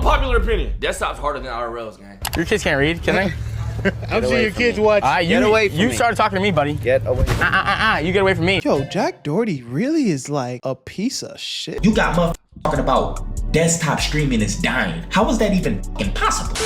Unpopular opinion. Desktop's harder than IRLs, gang. Your kids can't read, can they? I'm sure your kids watch. Get away from me. You started talking to me, buddy. Get away from me. You get away from me. Yo, Jack Doherty really is like a piece of shit. You got motherfuckers talking about desktop streaming is dying. How is that even impossible?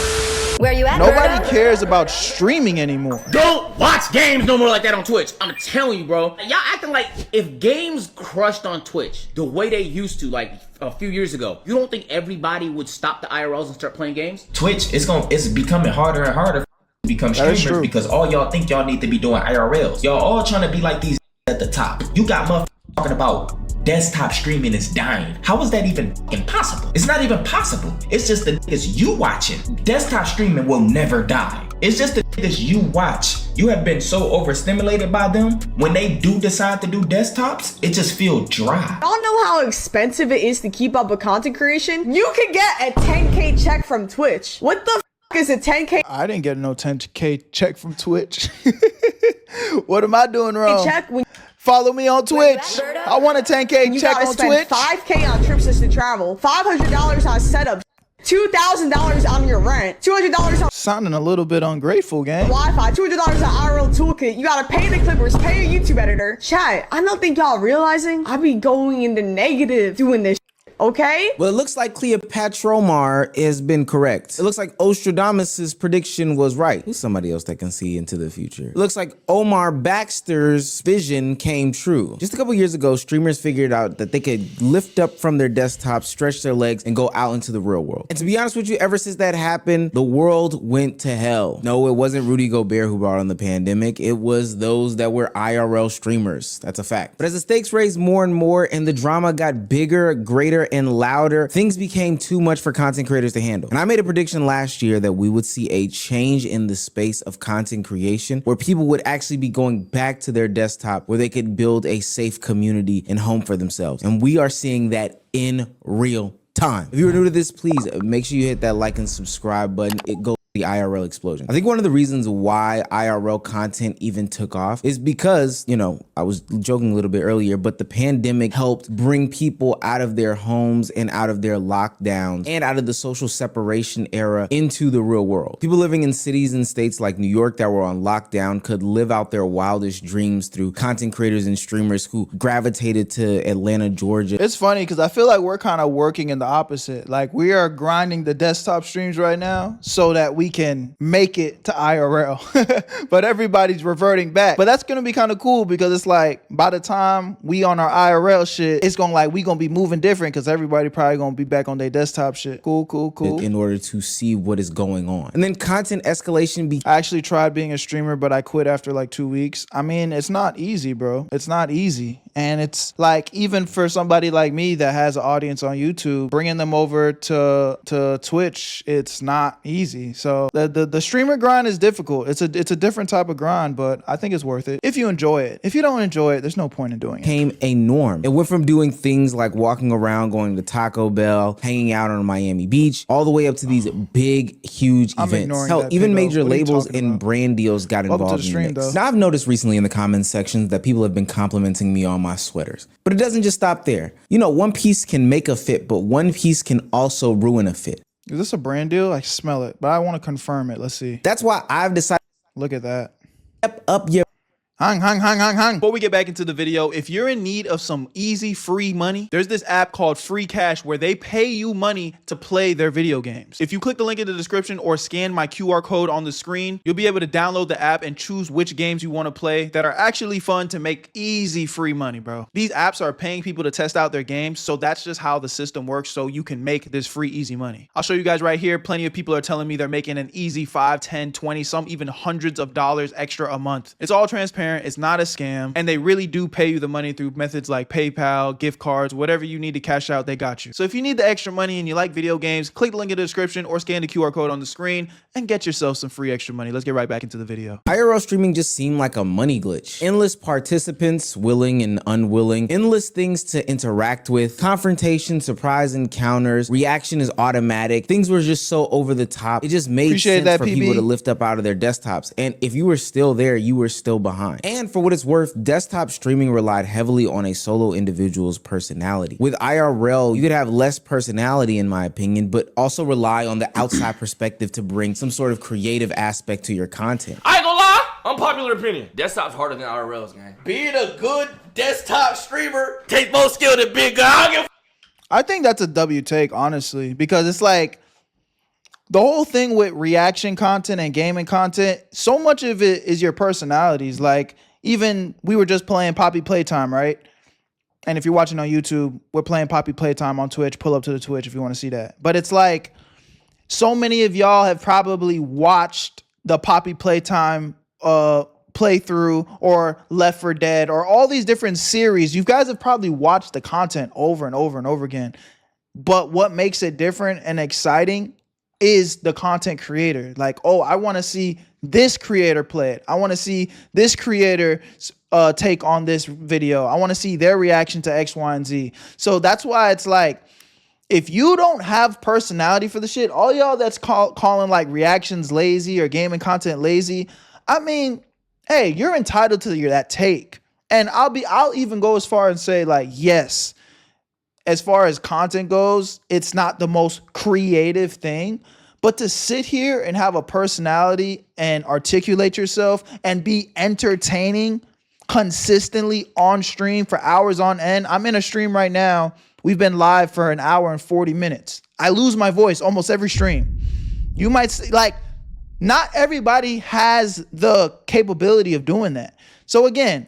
Where you at, Nobody Berto? cares about streaming anymore. Don't watch games no more like that on Twitch. I'm telling you, bro. Y'all acting like if games crushed on Twitch the way they used to, like a few years ago, you don't think everybody would stop the IRLs and start playing games? Twitch, it's becoming harder and harder to become streamers because all y'all think y'all need to be doing IRLs. Y'all all trying to be like these at the top. You got motherfuckers talking about desktop streaming is dying. How is that even impossible? It's not even possible. It's just the niggas you watching. Desktop streaming will never die. It's just the niggas you watch. You have been so overstimulated by them. When they do decide to do desktops, it just feels dry. Y'all know how expensive it is to keep up with content creation? You can get a 10K check from Twitch. What the f is a 10K? I didn't get no 10K check from Twitch. What am I doing wrong? Check when Follow me on Twitch. I want a 10K check on Twitch. $5K on trips to travel, $500 on setup, $2,000 on your rent, $200 on Sounding a little bit ungrateful, gang. Wi-Fi, $200 on IRL toolkit. You gotta pay the clippers, pay a YouTube editor. Chat, I don't think y'all realizing I be going in the negative doing this. Okay? Well, it looks like Cleopatra Omar has been correct. It looks like Ostradamus's prediction was right. Who's somebody else that can see into the future? It looks like Omar Baxter's vision came true. Just a couple years ago, streamers figured out that they could lift up from their desktop, stretch their legs, and go out into the real world. And to be honest with you, ever since that happened, the world went to hell. No, it wasn't Rudy Gobert who brought on the pandemic. It was those that were IRL streamers. That's a fact. But as the stakes raised more and more and the drama got bigger, greater, and louder, things became too much for content creators to handle. And I made a prediction last year that we would see a change in the space of content creation where people would actually be going back to their desktop where they could build a safe community and home for themselves. And we are seeing that in real time. If you are new to this, please make sure you hit that like and subscribe button. It goes the IRL explosion. I think one of the reasons why IRL content even took off is because, you know, I was joking a little bit earlier, but the pandemic helped bring people out of their homes and out of their lockdowns and out of the social separation era into the real world. People living in cities and states like New York that were on lockdown could live out their wildest dreams through content creators and streamers who gravitated to Atlanta, Georgia. It's funny because I feel like we're kind of working in the opposite. Like we are grinding the desktop streams right now so that we can make it to IRL, but everybody's reverting back. But that's gonna be kind of cool because it's like by the time we on our IRL shit, it's gonna we gonna be moving different because everybody probably gonna be back on their desktop shit. Cool. In order to see what is going on. And then content escalation. I actually tried being a streamer, but I quit after like 2 weeks. I mean, it's not easy, bro. It's not easy. And it's like, even for somebody like me that has an audience on YouTube, bringing them over to Twitch, it's not easy. So the streamer grind is difficult. It's a different type of grind, but I think it's worth it if you enjoy it. If you don't enjoy it, there's no point in doing it. Became a norm. It went from doing things like walking around, going to Taco Bell, hanging out on Miami Beach, all the way up to these big, huge events. Hell, even major labels and brand deals got involved in the mix. Now, I've noticed recently in the comment sections that people have been complimenting me on my sweaters, but it doesn't just stop there. You know, one piece can make a fit, but one piece can also ruin a fit. Is this a brand deal? I smell it, but I want to confirm it. Let's see. That's why I've decided. Look at that. Step up your Hang. Before we get back into the video, if you're in need of some easy free money, there's this app called Free Cash where they pay you money to play their video games. If you click the link in the description or scan my QR code on the screen, you'll be able to download the app and choose which games you want to play that are actually fun to make easy free money, bro. These apps are paying people to test out their games, so that's just how the system works, so you can make this free easy money. I'll show you guys right here. Plenty of people are telling me they're making an easy 5, 10, 20, some even hundreds of dollars extra a month. It's all transparent. It's not a scam, and they really do pay you the money through methods like PayPal, gift cards, whatever you need to cash out, they got you. So if you need the extra money and you like video games, click the link in the description or scan the QR code on the screen and get yourself some free extra money. Let's get right back into the video. IRL streaming just seemed like a money glitch. Endless participants, willing and unwilling, endless things to interact with, confrontation, surprise encounters, reaction is automatic. Things were just so over the top. It just made sense for people to lift up out of their desktops. And if you were still there, you were still behind. online. And for what it's worth, desktop streaming relied heavily on a solo individual's personality. With IRL, you could have less personality in my opinion, but also rely on the outside perspective to bring some sort of creative aspect to your content. I ain't gonna lie, unpopular opinion. Desktop's harder than IRL's, gang. Being a good desktop streamer takes more skill than big guy. I think that's a W take, honestly, because it's like the whole thing with reaction content and gaming content, so much of it is your personalities. Like, even we were just playing Poppy Playtime, right? And if you're watching on YouTube, we're playing Poppy Playtime on Twitch. Pull up to the Twitch if you want to see that. But it's like, so many of y'all have probably watched the Poppy Playtime playthrough or Left 4 Dead or all these different series. You guys have probably watched the content over and over and over again. But what makes it different and exciting is the content creator. Like, oh, I want to see this creator play it. I want to see this creator take on this video. I want to see their reaction to X, Y, and Z. So that's why it's like, if you don't have personality for the shit, all y'all that's calling like reactions lazy or gaming content lazy, I mean, hey, you're entitled to that take. And I'll even go as far and say, like, yes, as far as content goes, it's not the most creative thing, but to sit here and have a personality and articulate yourself and be entertaining consistently on stream for hours on end. I'm in a stream right now. We've been live for an hour and 40 minutes. I lose my voice almost every stream. You might say, like, not everybody has the capability of doing that. So again,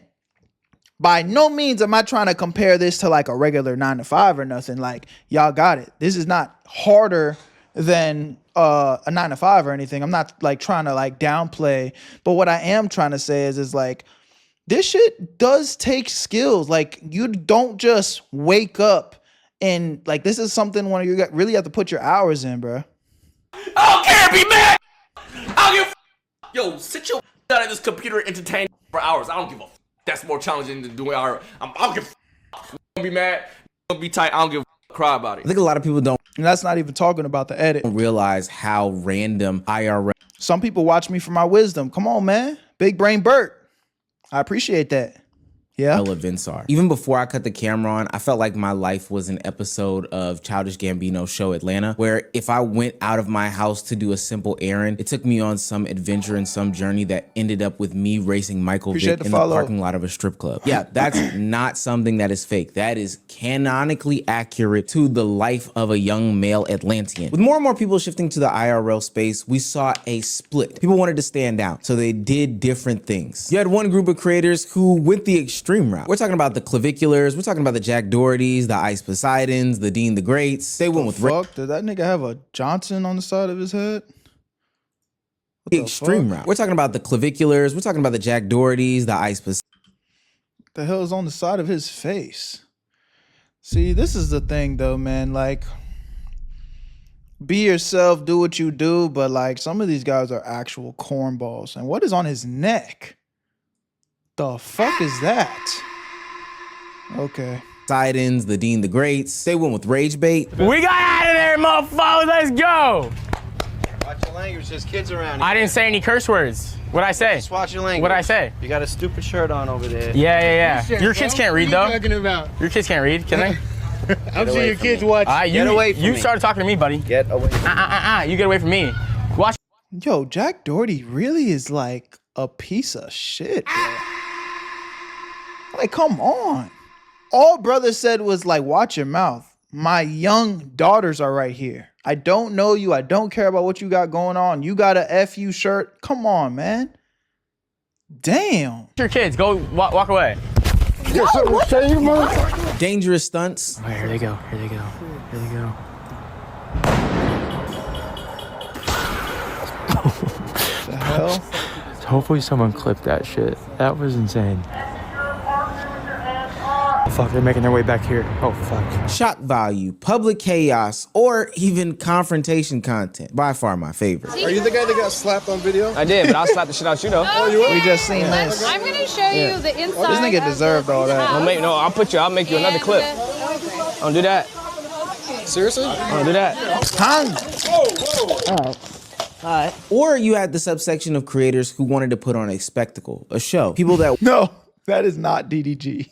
by no means am I trying to compare this to like a regular 9 to 5 or nothing. Like, y'all got it. This is not harder than a 9 to 5 or anything. I'm not like trying to like downplay, but what I am trying to say is like, this shit does take skills. Like, you don't just wake up and like, this is something when you really have to put your hours in, bro. I don't care, be mad. I don't give a yo, sit your out of this computer and entertain for hours. I don't give a that's more challenging than doing IRL. I don't give a you gonna be mad, you gonna be tight, I don't give a cry about it. I think a lot of people don't And that's not even talking about the edit. realize how random IRL. Some people watch me for my wisdom. Come on, man. Big brain Bert. I appreciate that. Yeah. Events are. Even before I cut the camera on, I felt like my life was an episode of Childish Gambino's show Atlanta, where if I went out of my house to do a simple errand, it took me on some adventure and some journey that ended up with me racing Michael Vick in the parking lot of a strip club. Yeah, that's not something that is fake. That is canonically accurate to the life of a young male Atlantean. With more and more people shifting to the IRL space, we saw a split. People wanted to stand out, so they did different things. You had one group of creators who went the extreme route. We're talking about the Claviculars, we're talking about the Jack Dohertys, the Ice Poseidons, the Dean the Greats. They went with fuck? Did that nigga have a Johnson on the side of his head? The extreme route. We're talking about the Claviculars, we're talking about the Jack Dohertys, the Ice Poseidons. What the hell is on the side of his face? See, this is the thing though, man. Like, be yourself, do what you do, but like some of these guys are actual cornballs. And what is on his neck? The fuck is that? Okay. Poseidons, the Dean the Greats. They went with rage bait. We got out of there, motherfuckers. Let's go. Watch your language. There's kids around here. I didn't say any curse words. What'd I say? Just watch your language. What'd I say? You got a stupid shirt on over there. Yeah. Your kids can't read, though. What are you talking about? Your kids can't read, can they? I'm sure your kids watch. Get away from me. You started talking to me, buddy. Get away from me. You get away from me. Watch. Yo, Jack Doherty really is like a piece of shit, bro. Like, come on. All brother said was like, watch your mouth. My young daughters are right here. I don't know you. I don't care about what you got going on. You got a FU shirt. Come on, man. Damn. Your kids, go walk away. Dangerous stunts. Oh, here they go. Here they go. Here they go. The hell? Hopefully someone clipped that shit. That was insane. Fuck, they're making their way back here. Oh, fuck. Shock value, public chaos, or even confrontation content. By far my favorite. Are you the guy that got slapped on video? I did, but I'll slap the shit out you, though. Oh, you were? We just seen this. I'm gonna show you the inside. This nigga deserved all that. I'll make you another clip. Don't do that. Seriously? Don't do that. Hang. Or you had the subsection of creators who wanted to put on a spectacle, a show. People that No, that is not DDG.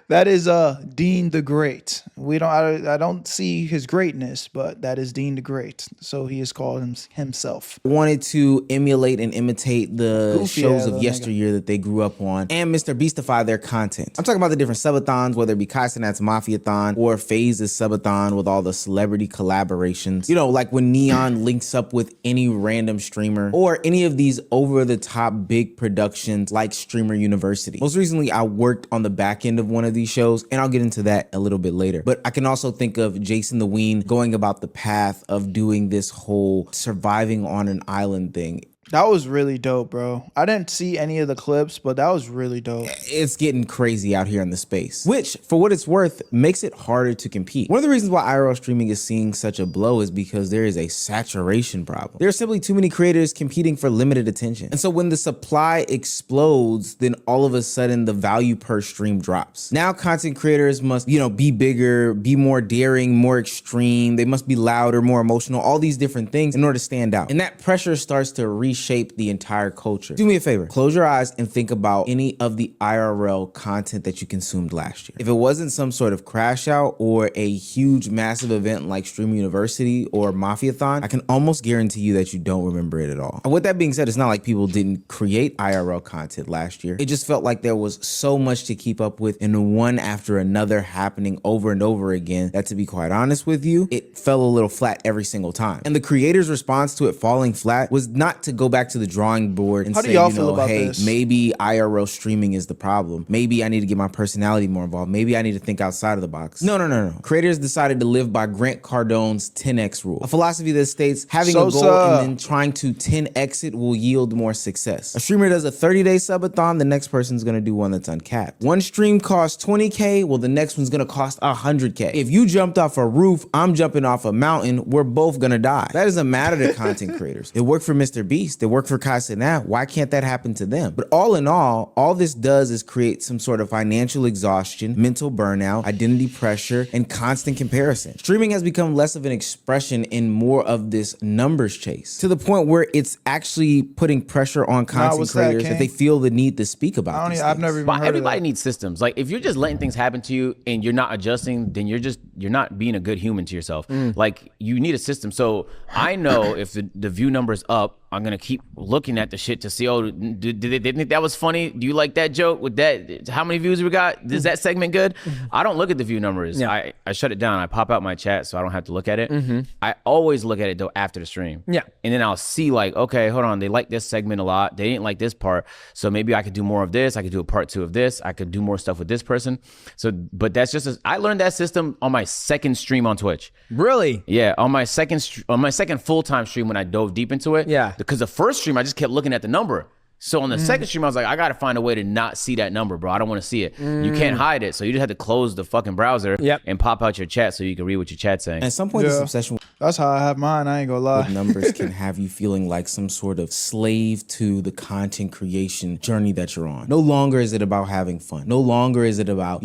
That is Dean the Great. I don't see his greatness, but that is Dean the Great. So he is called himself. wanted to emulate and imitate the Goofy shows ass of little yesteryear that they grew up on and Mr. Beastify their content. I'm talking about the different subathons, whether it be Kaisenat's Mafiathon or FaZe's subathon with all the celebrity collaborations. You know, like when Neon links up with any random streamer or any of these over-the-top big productions like Streamer University. Most recently, I worked on the back end of one of these shows, and I'll get into that a little bit later. But I can also think of Jason the Ween going about the path of doing this whole surviving on an island thing. That was really dope, bro. I didn't see any of the clips, but that was really dope. It's getting crazy out here in the space, which, for what it's worth, makes it harder to compete. One of the reasons why IRL streaming is seeing such a blow is because there is a saturation problem. There are simply too many creators competing for limited attention. And so when the supply explodes, then all of a sudden the value per stream drops. Now content creators must, be bigger, be more daring, more extreme. They must be louder, more emotional, all these different things in order to stand out. And that pressure starts to reshape the entire culture. Do me a favor, close your eyes and think about any of the IRL content that you consumed last year. If it wasn't some sort of crash out or a huge massive event like Streamer University or Mafiathon, I can almost guarantee you that you don't remember it at all. And with that being said, it's not like people didn't create IRL content last year. It just felt like there was so much to keep up with and one after another happening over and over again that, to be quite honest with you, it fell a little flat every single time. And the creator's response to it falling flat was not to go back to the drawing board and say, hey, maybe IRL streaming is the problem. Maybe I need to get my personality more involved. Maybe I need to think outside of the box. No. Creators decided to live by Grant Cardone's 10x rule, a philosophy that states having a goal and then trying to 10x it will yield more success. A streamer does a 30-day subathon, the next person's gonna do one that's uncapped. One stream costs 20K, well, the next one's gonna cost 100K. If you jumped off a roof, I'm jumping off a mountain, we're both gonna die. That doesn't matter to content creators. It worked for Mr. Beast, it worked for Kaisenat. Why can't that happen to them? But all in all this does is create some sort of financial exhaustion, mental burnout, identity pressure, and constant comparison. Streaming has become less of an expression and more of this numbers chase, to the point where it's actually putting pressure on content creators that they feel the need to speak about these things. I've never even heard everybody of that. needs systems. Like, if you're just letting things happen to you and you're not adjusting, then you're not being a good human to yourself. Like, you need a system. So I know if the view number's up, I'm gonna keep looking at the shit to see, did they think that was funny? Do you like that joke with that? How many views we got? Is that segment good? I don't look at the view numbers. Yeah. I shut it down. I pop out my chat so I don't have to look at it. I always look at it though after the stream. Yeah. And then I'll see like, okay, hold on, they like this segment a lot. They didn't like this part. So maybe I could do more of this. I could do a part 2 of this. I could do more stuff with this person. So, but that's just, I learned that system on my second stream on Twitch. Really? Yeah, on my second full-time stream when I dove deep into it. Yeah. Because the first stream, I just kept looking at the number. So on the second stream, I was like, I got to find a way to not see that number, bro. I don't want to see it. You can't hide it. So you just have to close the fucking browser and pop out your chat so you can read what your chat's saying. At some point, this obsession That's how I have mine. I ain't gonna lie. with numbers can have you feeling like some sort of slave to the content creation journey that you're on. No longer is it about having fun. No longer is it about,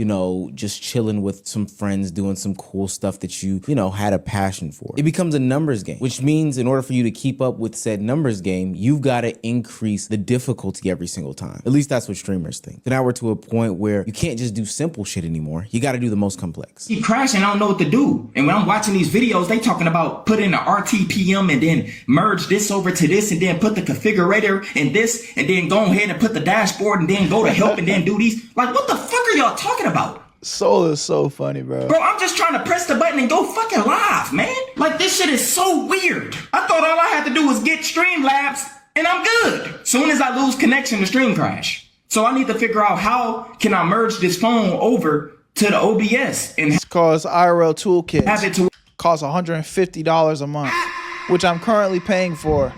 just chilling with some friends, doing some cool stuff that you had a passion for. It becomes a numbers game, which means in order for you to keep up with said numbers game, you've got to increase the difficulty every single time. At least that's what streamers think. So now we're to a point where you can't just do simple shit anymore. You got to do the most complex. Keep crashing, I don't know what to do. And when I'm watching these videos, they talking about put in the RTPM and then merge this over to this and then put the configurator in this and then go ahead and put the dashboard and then go to help and then do these. Like, what the fuck are y'all talking about? Soul is so funny, bro. Bro, I'm just trying to press the button and go fucking live, man. Like, this shit is so weird. I thought all I had to do was get Streamlabs and I'm good. Soon as I lose connection, the stream crash. So I need to figure out how can I merge this phone over to the OBS and it's called IRL Toolkit. have it to Costs $150 a month, which I'm currently paying for.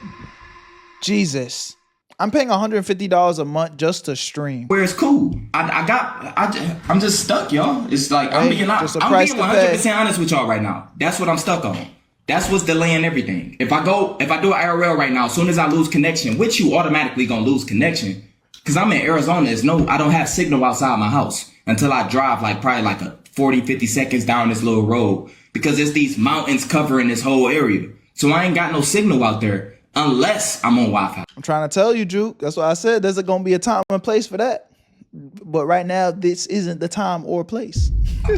Jesus. I'm paying $150 a month just to stream. where it's cool. I'm just stuck, y'all. It's like I'm being 100% honest with y'all right now. That's what I'm stuck on. That's what's delaying everything. If I do an IRL right now, as soon as I lose connection, which you automatically gonna lose connection, because I'm in Arizona, I don't have signal outside my house until I drive probably a 40, 50 seconds down this little road, because it's these mountains covering this whole area. So I ain't got no signal out there unless I'm on Wi-Fi. I'm trying to tell you, Juke. That's why I said there's going to be a time and place for that. But right now, this isn't the time or place.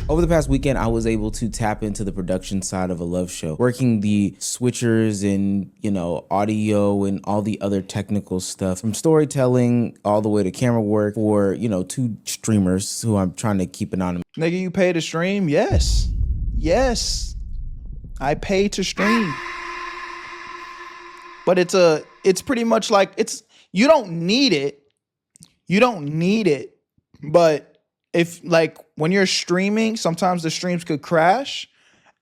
Over the past weekend, I was able to tap into the production side of a love show, working the switchers and, audio and all the other technical stuff, from storytelling all the way to camera work for, 2 streamers who I'm trying to keep anonymous. Nigga, you pay to stream? Yes. Yes. I pay to stream. But it's pretty much like you don't need it. You don't need it. But if when you're streaming, sometimes the streams could crash.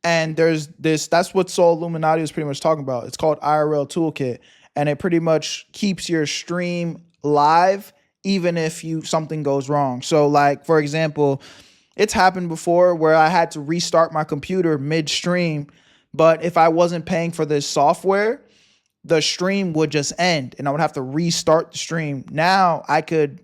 And there's that's what Soul Illuminati is pretty much talking about. It's called IRL Toolkit. And it pretty much keeps your stream live even if something goes wrong. So for example, it's happened before where I had to restart my computer midstream, but if I wasn't paying for this software, the stream would just end and I would have to restart the stream. Now I could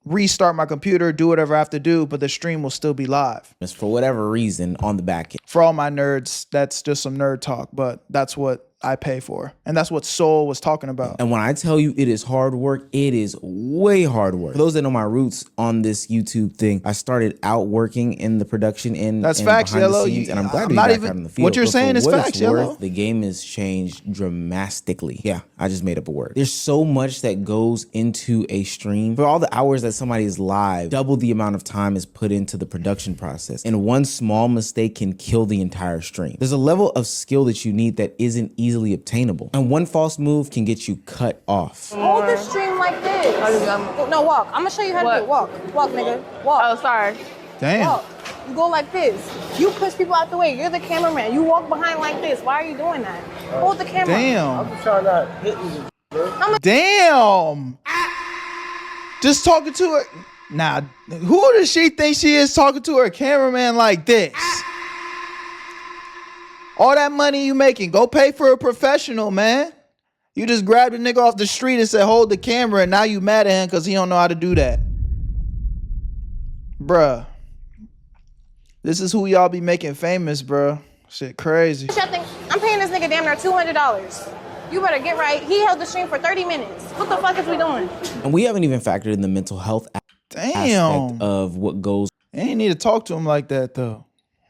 restart my computer, do whatever I have to do, but the stream will still be live. It's for whatever reason on the back end. For all my nerds, that's just some nerd talk, but that's what I pay for. And that's what Soul was talking about. And when I tell you it is hard work, it is way hard work. For those that know my roots on this YouTube thing, I started out working in the production and facts, behind Yellow. the scenes, and I'm glad to be not back even, out in the field. what you're But saying for is what facts, it's Yellow. worth, the game has changed dramatically. Yeah, I just made up a word. There's so much that goes into a stream. For all the hours that somebody is live, double the amount of time is put into the production process. And one small mistake can kill the entire stream. There's a level of skill that you need that isn't easily obtainable. And one false move can get you cut off. Hold the stream like this. No, walk. I'm gonna show you how to do it. Walk, nigga. Walk. Oh, sorry. Damn. Walk. You go like this. You push people out the way. You're the cameraman. You walk behind like this. Why are you doing that? Hold the camera. Damn. I'm just trying not hit you. Damn. Just talking to her. Nah, who does she think she is talking to her cameraman like this? All that money you making, go pay for a professional, man. You just grabbed a nigga off the street and said, hold the camera, and now you mad at him because he don't know how to do that. Bruh. This is who y'all be making famous, bruh. Shit crazy. I'm paying this nigga damn near $200. You better get right. He held the stream for 30 minutes. What the fuck is we doing? And we haven't even factored in the mental health aspect of what goes. Ain't need to talk to him like that, though.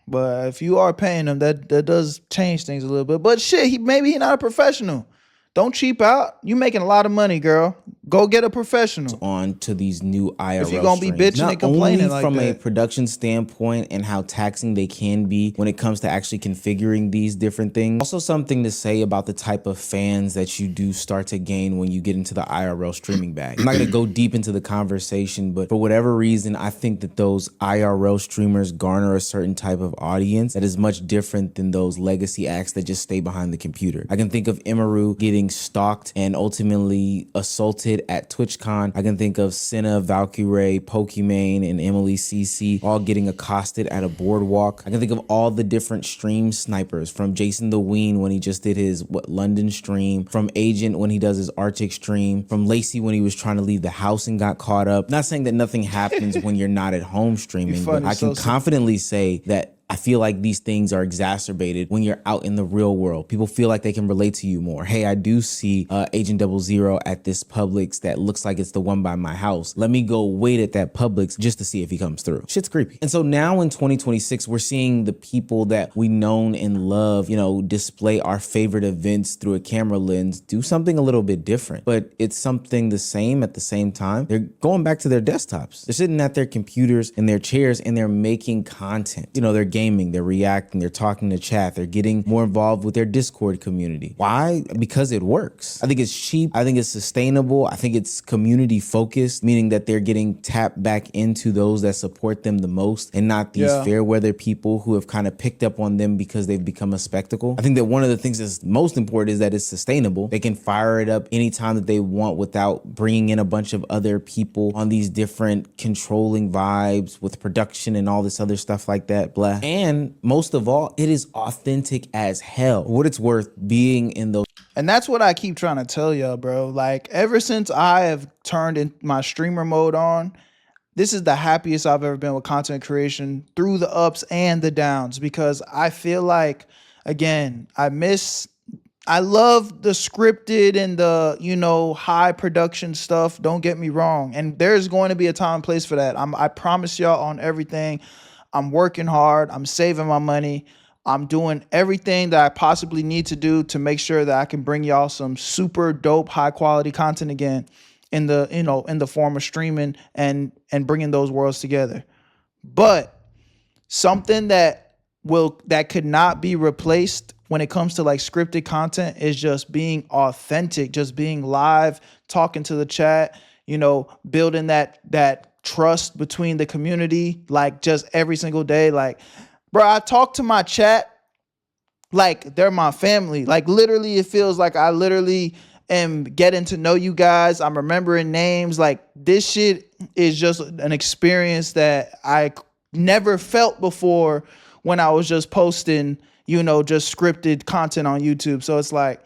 But if you are paying him, that does change things a little bit. But shit, maybe he's not a professional. Don't cheap out. You making a lot of money, girl. Go get a professional. On to these new IRL if you're gonna be streams. bitching and complaining Not only from a production standpoint and how taxing they can be when it comes to actually configuring these different things. Also something to say about the type of fans that you do start to gain when you get into the IRL streaming bag. I'm not gonna go deep into the conversation, but for whatever reason, I think that those IRL streamers garner a certain type of audience that is much different than those legacy acts that just stay behind the computer. I can think of Imaru getting stalked and ultimately assaulted at TwitchCon. I can think of Senna, Valkyrie, Pokimane, and Emily CC all getting accosted at a boardwalk. I can think of all the different stream snipers, from Jason the Ween when he just did his London stream, from Agent when he does his Arctic stream, from Lacey when he was trying to leave the house and got caught up. Not saying that nothing happens when you're not at home streaming, but I can confidently say that I feel like these things are exacerbated when you're out in the real world. People feel like they can relate to you more. Hey, I do see Agent 00 at this Publix that looks like it's the one by my house. Let me go wait at that Publix just to see if he comes through. Shit's creepy. And so now in 2026, we're seeing the people that we known and love, display our favorite events through a camera lens, do something a little bit different, but it's something the same at the same time. They're going back to their desktops. They're sitting at their computers and their chairs and they're making content. They're gaming, they're reacting, they're talking to chat, they're getting more involved with their Discord community. Why? Because it works. I think it's cheap. I think it's sustainable. I think it's community focused, meaning that they're getting tapped back into those that support them the most and not these fair weather people who have kind of picked up on them because they've become a spectacle. I think that one of the things that's most important is that it's sustainable. They can fire it up anytime that they want without bringing in a bunch of other people on these different controlling vibes with production and all this other stuff like that, blah. And most of all, it is authentic as hell. What it's worth being in those. And that's what I keep trying to tell y'all, bro. Like, ever since I have turned in my streamer mode on, this is the happiest I've ever been with content creation, through the ups and the downs, because I feel like, again, I miss I love the scripted and the, you know, high production stuff. Don't get me wrong. And there's going to be a time and place for that. I promise y'all on everything. I'm working hard. I'm saving my money. I'm doing everything that I possibly need to do to make sure that I can bring y'all some super dope, high quality content again in the, you know, in the form of streaming and bringing those worlds together. But something that could not be replaced when it comes to like scripted content is just being authentic, just being live, talking to the chat, you know, building that trust between the community, like just every single day. Like, bro, I talk to my chat like they're my family. Like literally, it feels like I literally am getting to know you guys. I'm remembering names. Like this shit is just an experience that I never felt before when I was just posting, you know, just scripted content on YouTube. So it's like,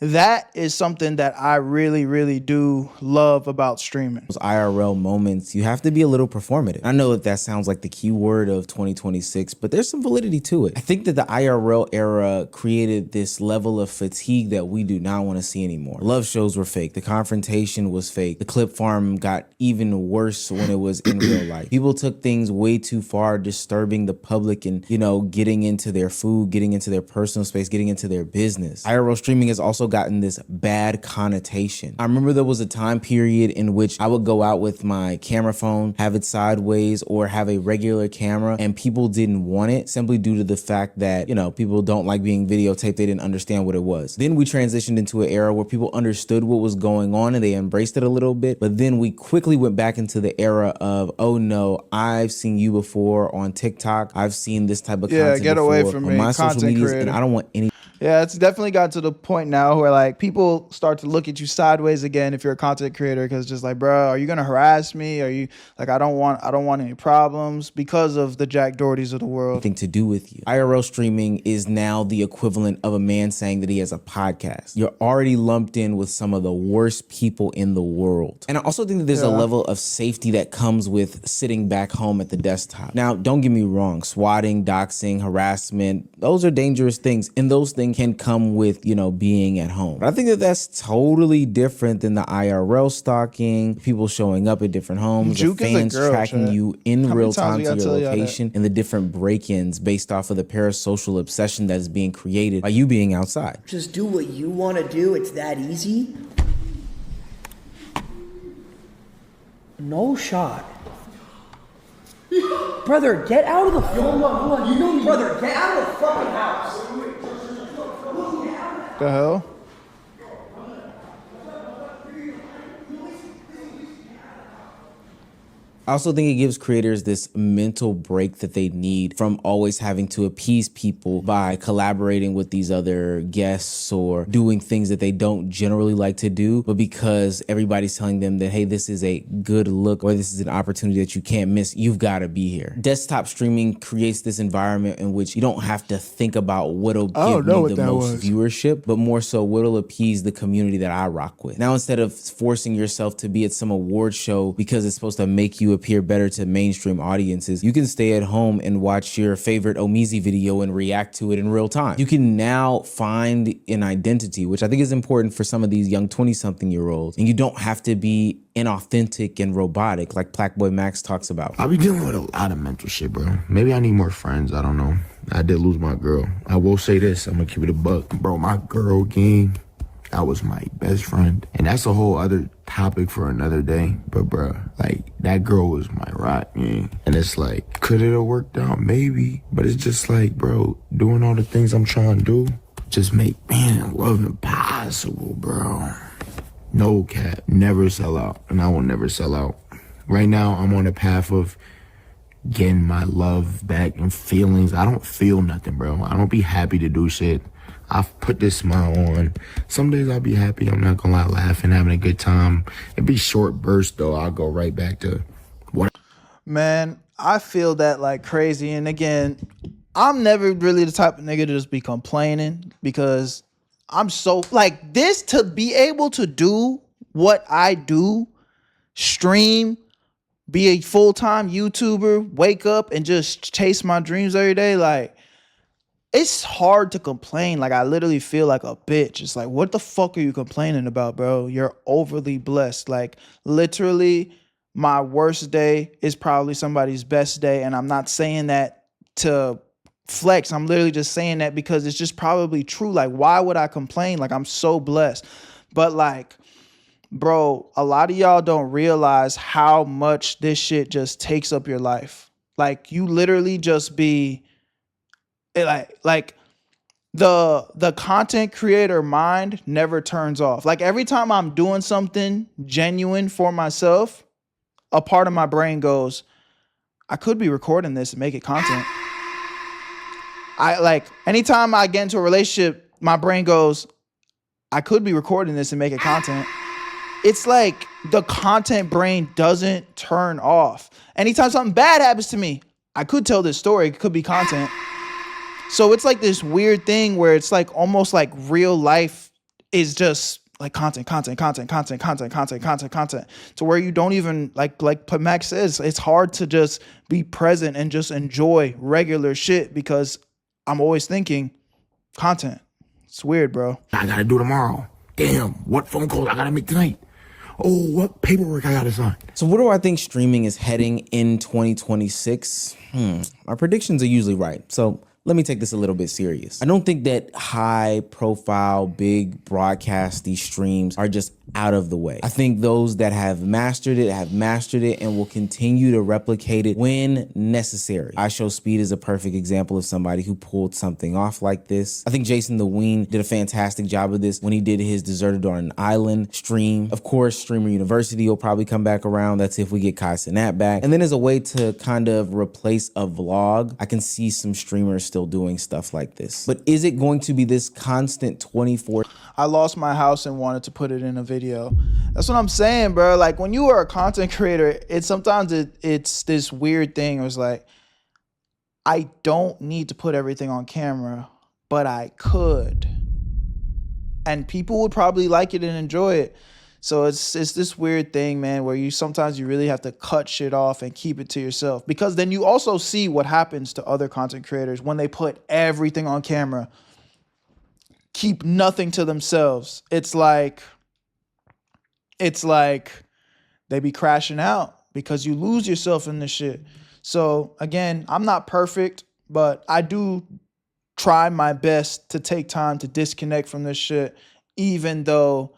that is something that I really, really do love about streaming. Those IRL moments, you have to be a little performative. I know that sounds like the key word of 2026, but there's some validity to it. I think that the IRL era created this level of fatigue that we do not want to see anymore. Love shows were fake. The confrontation was fake. The clip farm got even worse when it was in real life. People took things way too far, disturbing the public and, you know, getting into their food, getting into their personal space, getting into their business. IRL streaming has also gotten this bad connotation. I remember there was a time period in which I would go out with my camera phone, have it sideways, or have a regular camera, and people didn't want it simply due to the fact that, you know, people don't like being videotaped. They didn't understand what it was. Then we transitioned into an era where people understood what was going on and they embraced it a little bit. But then we quickly went back into the era of, oh no, I've seen you before on TikTok. I've seen this type of content get before away from on me, my social content medias, creator. and I don't want any. Yeah, it's definitely got to the point now where like people start to look at you sideways again if you're a content creator, because just like, bro, are you gonna harass me? Are you like, I don't want any problems because of the Jack Dohertys of the world. Thing to do with you. IRL streaming is now the equivalent of a man saying that he has a podcast. You're already lumped in with some of the worst people in the world. And I also think that there's a level of safety that comes with sitting back home at the desktop. Now, don't get me wrong, swatting, doxing, harassment, those are dangerous things, and those things can come with, you know, being at home. But I think that that's totally different than the IRL stalking, people showing up at different homes, the fans tracking you in real time to your location, and the different break-ins based off of the parasocial obsession that is being created by you being outside. Just do what you want to do. It's that easy. No shot. Brother, get out of the hold on. You know me. Brother, get out of the fucking house. The hell? I also think it gives creators this mental break that they need from always having to appease people by collaborating with these other guests or doing things that they don't generally like to do, but because everybody's telling them that, hey, this is a good look or this is an opportunity that you can't miss, you've got to be here. Desktop streaming creates this environment in which you don't have to think about what'll give me the most viewership, but more so what'll appease the community that I rock with. Now, instead of forcing yourself to be at some award show because it's supposed to make you appear better to mainstream audiences, you can stay at home and watch your favorite Omizi video and react to it in real time. You can now find an identity, which I think is important for some of these young 20-something-year-olds, and you don't have to be inauthentic and robotic like Blackboy Max talks about. I be dealing with a lot of mental shit, bro. Maybe I need more friends, I don't know. I did lose my girl. I will say this, I'm gonna keep it a buck. Bro, my girl gang, that was my best friend. And that's a whole other topic for another day. But bro, like, that girl was my rock, man. And it's like, could it have worked out? Maybe. But it's just like, bro, doing all the things I'm trying to do just make, man, love impossible, bro. No cap. Never sell out. And I will never sell out. Right now, I'm on a path of getting my love back and feelings. I don't feel nothing, bro. I don't be happy to do shit. I've put this smile on. Some days I'll be happy, I'm not gonna lie, laughing, having a good time. It'd be short bursts though. I'll go right back to what. Man, I feel that like crazy. And again, I'm never really the type of nigga to just be complaining, because I'm so like this, to be able to do what I do, stream, be a full-time YouTuber, wake up and just chase my dreams every day. Like, it's hard to complain. Like, I literally feel like a bitch. It's like, what the fuck are you complaining about, bro? You're overly blessed. Like, literally, my worst day is probably somebody's best day. And I'm not saying that to flex. I'm literally just saying that because it's just probably true. Like, why would I complain? Like, I'm so blessed. But like, bro, a lot of y'all don't realize how much this shit just takes up your life. Like, you literally just be like the content creator mind never turns off. Like, every time I'm doing something genuine for myself, a part of my brain goes, I could be recording this and make it content. I like, anytime I get into a relationship, my brain goes, I could be recording this and make it content. It's like the content brain doesn't turn off. Anytime something bad happens to me, I could tell this story. It could be content. So it's like this weird thing where it's like almost like real life is just like content, to where you don't even like Max says, it's hard to just be present and just enjoy regular shit because I'm always thinking content. It's weird, bro. I gotta do tomorrow. Damn, what phone call I gotta make tonight? Oh, what paperwork I gotta sign? So where do I think streaming is heading in 2026? My predictions are usually right. So let me take this a little bit serious. I don't think that high profile, big broadcasty streams are just out of the way. I think those that have mastered it and will continue to replicate it when necessary. iShowSpeed is a perfect example of somebody who pulled something off like this. I think Jason the Ween did a fantastic job of this when he did his Deserted on an Island stream. Of course, Streamer University will probably come back around. That's if we get Kai Cenat back. And then as a way to kind of replace a vlog, I can see some streamers still doing stuff like this. But is it going to be this constant 24? I lost my house and wanted to put it in a video. That's what I'm saying, bro. Like, when you are a content creator, it's this weird thing. It was like, I don't need to put everything on camera, but I could. And people would probably like it and enjoy it. So it's this weird thing, man, where sometimes you really have to cut shit off and keep it to yourself, because then you also see what happens to other content creators when they put everything on camera, keep nothing to themselves. It's like they be crashing out because you lose yourself in this shit. So again, I'm not perfect, but I do try my best to take time to disconnect from this shit, even though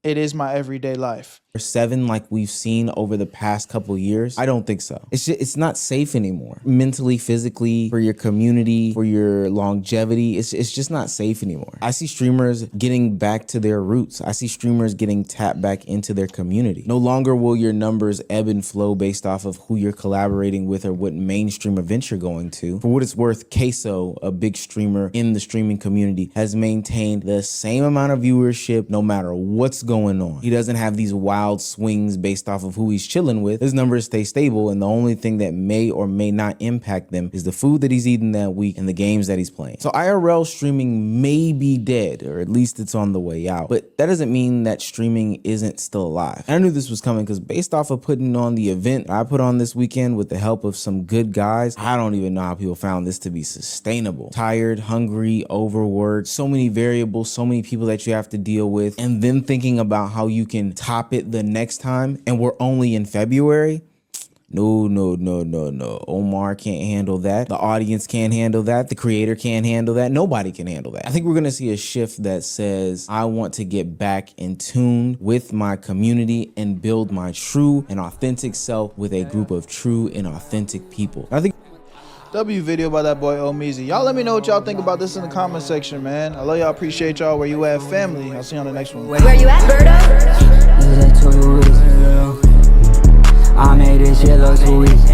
it is my everyday life. 7 like we've seen over the past couple years? I don't think so. It's not safe anymore. Mentally, physically, for your community, for your longevity, it's just not safe anymore. I see streamers getting back to their roots. I see streamers getting tapped back into their community. No longer will your numbers ebb and flow based off of who you're collaborating with or what mainstream event you're going to. For what it's worth, Queso, a big streamer in the streaming community, has maintained the same amount of viewership no matter what's going on. He doesn't have these wild swings based off of who he's chilling with. His numbers stay stable, and the only thing that may or may not impact them is the food that he's eating that week and the games that he's playing. So IRL streaming may be dead, or at least it's on the way out, but that doesn't mean that streaming isn't still alive. And I knew this was coming because based off of putting on the event I put on this weekend with the help of some good guys, I don't even know how people found this to be sustainable. Tired, hungry, overworked, so many variables, so many people that you have to deal with, and then thinking about how you can top it the next time, and we're only in February. No. Omar can't handle that. The audience can't handle that. The creator can't handle that. Nobody can handle that. I think we're going to see a shift that says, I want to get back in tune with my community and build my true and authentic self with a group of true and authentic people. I think W video by that boy Omeezy. Y'all let me know what y'all think about this in the comment section, man. I love y'all, appreciate y'all. Where you at, family? I'll see you on the next one. Where you at, Berto? I made this shit look too easy.